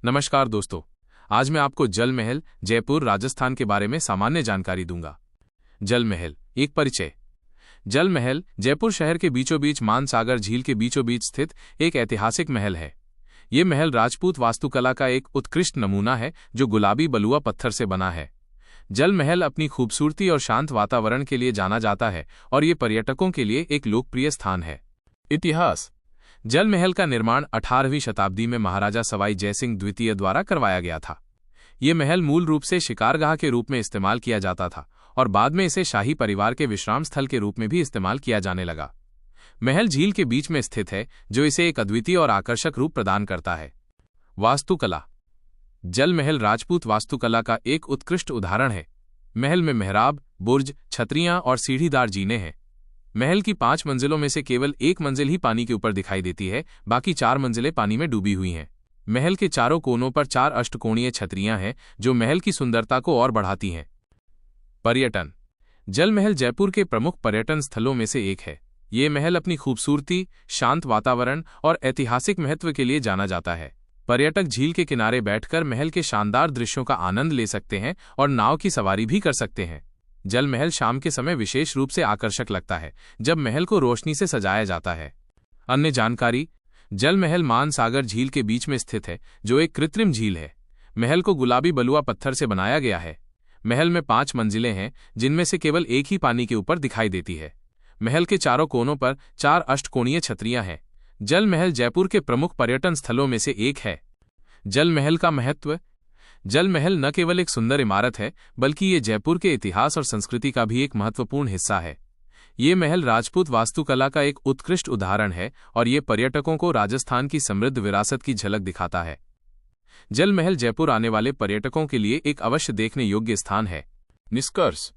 नमस्कार दोस्तों, आज मैं आपको जल महल जयपुर राजस्थान के बारे में सामान्य जानकारी दूंगा। जल महल एक परिचय। जल महल जयपुर शहर के बीचों बीच मानसागर झील के बीचों बीच स्थित एक ऐतिहासिक महल है। ये महल राजपूत वास्तुकला का एक उत्कृष्ट नमूना है जो गुलाबी बलुआ पत्थर से बना है। जल महल अपनी खूबसूरती और शांत वातावरण के लिए जाना जाता है और ये पर्यटकों के लिए एक लोकप्रिय स्थान है। इतिहास। जल महल का निर्माण 18वीं शताब्दी में महाराजा सवाई जयसिंह द्वितीय द्वारा करवाया गया था। ये महल मूल रूप से शिकारगाह के रूप में इस्तेमाल किया जाता था और बाद में इसे शाही परिवार के विश्राम स्थल के रूप में भी इस्तेमाल किया जाने लगा। महल झील के बीच में स्थित है जो इसे एक अद्वितीय और आकर्षक रूप प्रदान करता है। वास्तुकला। जल महल राजपूत वास्तुकला का एक उत्कृष्ट उदाहरण है। महल में मेहराब, बुर्ज, छतरियां और सीढ़ीदार जीने हैं। महल की 5 मंजिलों में से केवल एक मंजिल ही पानी के ऊपर दिखाई देती है, बाकी 4 मंजिलें पानी में डूबी हुई हैं। महल के चारों कोनों पर 4 अष्टकोणीय छतरियां हैं जो महल की सुंदरता को और बढ़ाती हैं। पर्यटन। जल महल जयपुर के प्रमुख पर्यटन स्थलों में से एक है। ये महल अपनी खूबसूरती, शांत वातावरण और ऐतिहासिक महत्व के लिए जाना जाता है। पर्यटक झील के किनारे बैठकर महल के शानदार दृश्यों का आनंद ले सकते हैं और नाव की सवारी भी कर सकते हैं। जल महल शाम के समय विशेष रूप से आकर्षक लगता है जब महल को रोशनी से सजाया जाता है। अन्य जानकारी। जल महल मानसागर झील के बीच में स्थित है जो एक कृत्रिम झील है। महल को गुलाबी बलुआ पत्थर से बनाया गया है। महल में 5 मंजिलें हैं जिनमें से केवल एक ही पानी के ऊपर दिखाई देती है। महल के चारों कोनों पर 4 अष्टकोणीय छतरियां हैं। जल महल जयपुर के प्रमुख पर्यटन स्थलों में से एक है। जल महल का महत्व। जल महल न केवल एक सुंदर इमारत है बल्कि ये जयपुर के इतिहास और संस्कृति का भी एक महत्वपूर्ण हिस्सा है। ये महल राजपूत वास्तुकला का एक उत्कृष्ट उदाहरण है और ये पर्यटकों को राजस्थान की समृद्ध विरासत की झलक दिखाता है। जल महल जयपुर आने वाले पर्यटकों के लिए एक अवश्य देखने योग्य स्थान है। निष्कर्ष।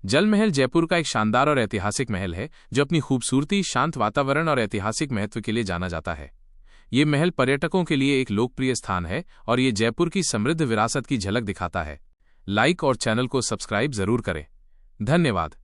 जल महल जयपुर का एक शानदार और ऐतिहासिक महल है जो अपनी खूबसूरती, शांत वातावरण और ऐतिहासिक महत्व के लिए जाना जाता है। ये महल पर्यटकों के लिए एक लोकप्रिय स्थान है और ये जयपुर की समृद्ध विरासत की झलक दिखाता है। लाइक और चैनल को सब्सक्राइब जरूर करें। धन्यवाद।